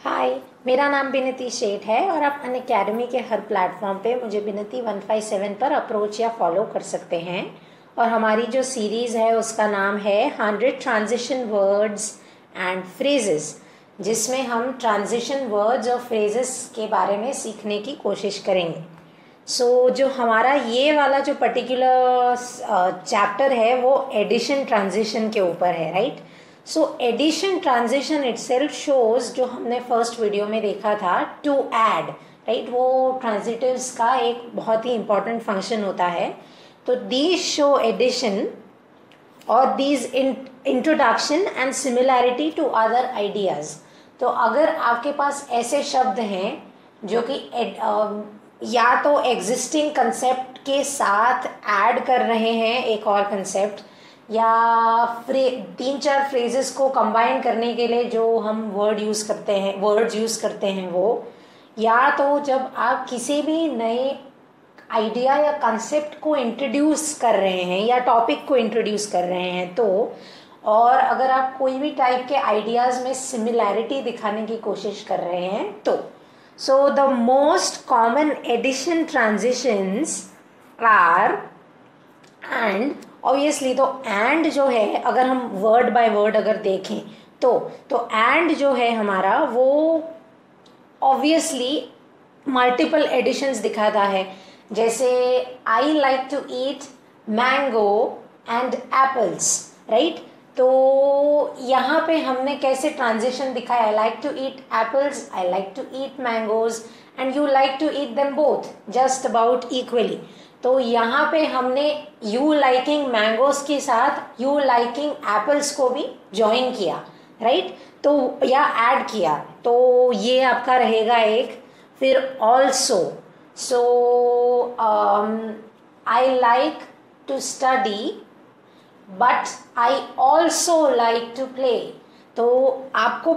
हाय, मेरा नाम बिनती शेठ है और आप अनअकैडमी के हर प्लेटफॉर्म पे मुझे बिनती 157 पर अप्रोच या फॉलो कर सकते हैं। और हमारी जो सीरीज़ है उसका नाम है 100 ट्रांजिशन वर्ड्स एंड फ्रेजेस, जिसमें हम ट्रांजिशन वर्ड्स और फ्रेजेस के बारे में सीखने की कोशिश करेंगे। जो हमारा ये वाला जो पर्टिकुलर चैप्टर है वो एडिशन ट्रांजिशन के ऊपर है, right. Addition transition itself shows, जो हमने फर्स्ट वीडियो में देखा था, टू ऐड, राइट, वो ट्रांजिटिव्स का एक बहुत ही इंपॉर्टेंट फंक्शन होता है। तो दीज शो एडिशन और these introduction and similarity to other ideas. तो अगर आपके पास ऐसे शब्द हैं जो कि या तो एग्जिस्टिंग कंसेप्ट के साथ ऐड कर रहे हैं एक और कंसेप्ट, या 3-4 फ्रेजेस को कंबाइन करने के लिए जो हम वर्ड्स यूज़ करते हैं वो, या तो जब आप किसी भी नए आइडिया या कंसेप्ट को इंट्रोड्यूस कर रहे हैं या टॉपिक को इंट्रोड्यूस कर रहे हैं, तो और अगर आप कोई भी टाइप के आइडियाज़ में सिमिलैरिटी दिखाने की कोशिश कर रहे हैं तो the most common addition transitions are and obviously। तो and जो है, अगर हम वर्ड बाय वर्ड अगर देखें तो and जो है हमारा वो obviously मल्टीपल एडिशंस दिखाता है। जैसे I like to eat mango and apples, right. तो यहाँ पे हमने कैसे ट्रांजिशन दिखाया, I like to eat apples, I like to eat mangoes and you like to eat them both just about equally. तो यहाँ पे हमने यू लाइकिंग मैंगोज के साथ यू लाइकिंग एप्पल्स को भी ज्वाइन किया, राइट, तो या ऐड किया। तो ये आपका रहेगा एक। फिर also, I like to study but I also like to play. तो आपको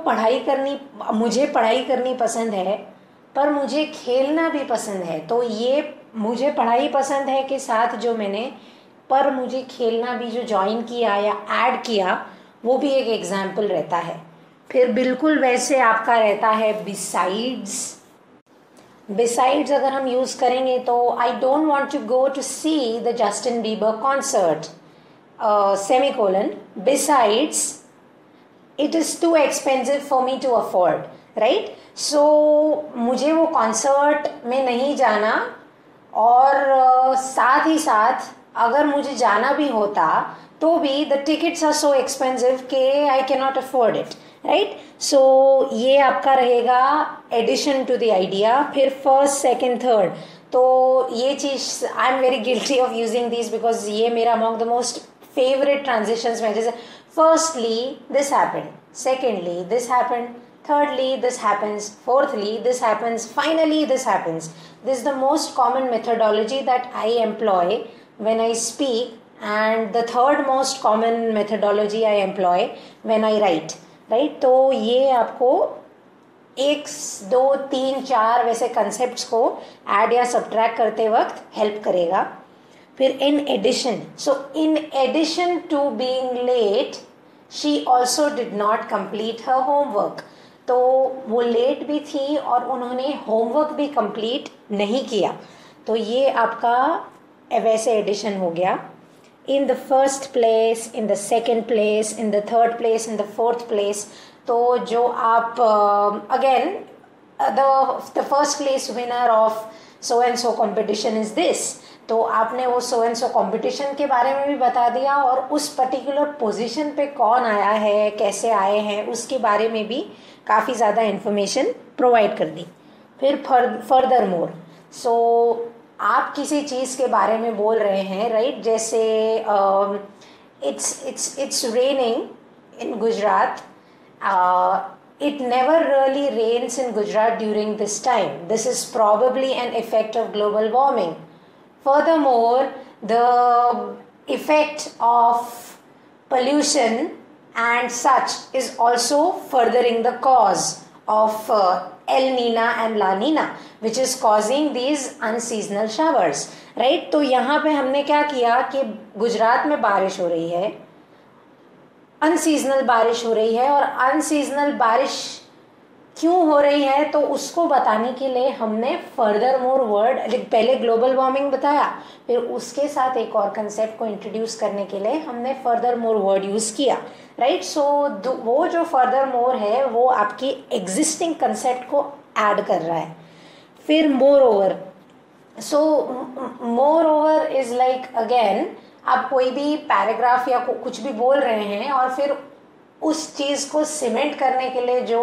मुझे पढ़ाई करनी पसंद है पर मुझे खेलना भी पसंद है। तो ये मुझे पढ़ाई पसंद है के साथ जो मैंने पर मुझे खेलना भी जो ज्वाइन किया या ऐड किया, वो भी एक एग्जाम्पल रहता है। फिर बिल्कुल वैसे आपका रहता है बिसाइड्स अगर हम यूज़ करेंगे तो I don't want to go to see the Justin Bieber concert, semicolon, besides it is too expensive for me to afford, right। मुझे वो कॉन्सर्ट में नहीं जाना, और साथ ही साथ अगर मुझे जाना भी होता तो भी the tickets are so expensive के I can not afford it, right. ये आपका रहेगा एडिशन टू द आइडिया। फिर फर्स्ट, सेकेंड, थर्ड, तो ये चीज़ I am very guilty of using this because ये मेरा among the most favourite transitions में। जैसे firstly this happened, secondly this happened, thirdly this happens, fourthly this happens, finally this happens. This is the most common methodology that I employ when I speak, and the third most common methodology I employ when I write, right। तो ये आपको 1, 2, 3, 4 वैसे concepts को add या subtract करते वक्त help करेगा। फिर in addition to being late, she also did not complete her homework। तो वो लेट भी थी और उन्होंने होमवर्क भी कंप्लीट नहीं किया। तो ये आपका वैसे एडिशन हो गया। In the first place, in the second place, in the third place, in the fourth place. तो जो आप again the first place winner of so and so competition is this. तो आपने वो सो एंड सो कॉम्पिटिशन के बारे में भी बता दिया और उस पर्टिकुलर पोजीशन पे कौन आया है, कैसे आए हैं, उसके बारे में भी काफ़ी ज़्यादा इन्फॉर्मेशन प्रोवाइड कर दी। फिर फर्दर मोर, आप किसी चीज़ के बारे में बोल रहे हैं, राइट। जैसे it's raining in Gujarat, it never really rains in Gujarat during this time. This is probably an effect of global warming. Furthermore, the effect of pollution and such is also furthering the cause of El Nina and La Nina, which is causing these unseasonal showers, right। तो यहाँ पे हमने क्या किया कि गुजरात में बारिश हो रही है, अनसीजनल बारिश हो रही है, और अनसीजनल बारिश क्यों हो रही है, तो उसको बताने के लिए हमने फर्दर मोर वर्ड, पहले ग्लोबल वार्मिंग बताया, फिर उसके साथ एक और कंसेप्ट को इंट्रोड्यूस करने के लिए हमने फर्दर मोर वर्ड यूज़ किया, राइट। सो वो जो फर्दर मोर है वो आपकी एग्जिस्टिंग कंसेप्ट को ऐड कर रहा है। फिर more over, so more over is like again आप कोई भी पैराग्राफ या कुछ भी बोल रहे हैं और फिर उस चीज़ को सीमेंट करने के लिए जो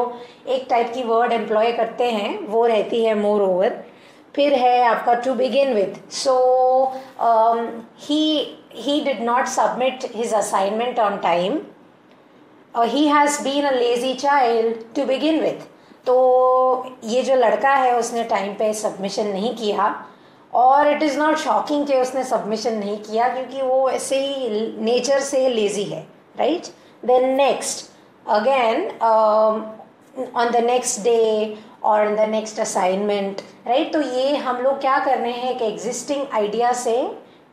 एक टाइप की वर्ड एम्प्लॉय करते हैं वो रहती है मोर ओवर। फिर है आपका to begin with, so he did not submit his assignment on time, he has been a lazy child to begin with. तो ये जो लड़का है उसने टाइम पे सबमिशन नहीं किया, और इट इज़ नॉट शॉकिंग कि उसने सबमिशन नहीं किया क्योंकि वो ऐसे ही नेचर से लेजी है, right. Then next, again on the next day or on the next assignment, right? तो ये हम लोग क्या कर रहे हैं, एक एग्जिस्टिंग आइडिया से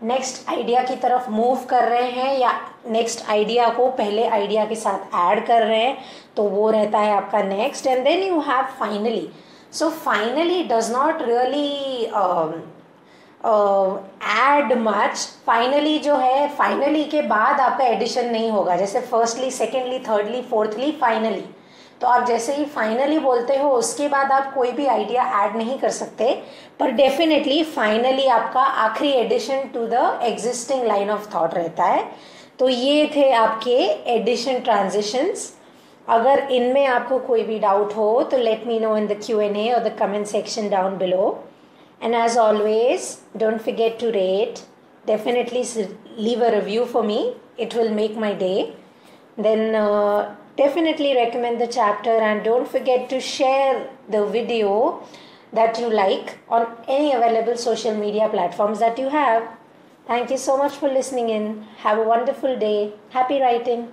नेक्स्ट आइडिया की तरफ मूव कर रहे हैं या नेक्स्ट आइडिया को पहले आइडिया के साथ ऐड कर रहे हैं, तो वो रहता है आपका next. And then you have finally. So finally does not really add much. Finally जो है, फाइनली के बाद आपका एडिशन नहीं होगा, जैसे firstly, secondly, thirdly, fourthly, finally. तो आप जैसे ही फाइनली बोलते हो उसके बाद आप कोई भी आइडिया ऐड नहीं कर सकते, पर डेफिनेटली फाइनली आपका आखिरी addition to the existing line of thought रहता है। तो ये थे आपके एडिशन ट्रांजिशंस। अगर इनमें आपको कोई भी डाउट हो तो let me know in the Q&A और the comment section down below. And as always, don't forget to rate. Definitely leave a review for me. It will make my day. Then definitely recommend the chapter, and don't forget to share the video that you like on any available social media platforms that you have. Thank you so much for listening in. Have a wonderful day. Happy writing.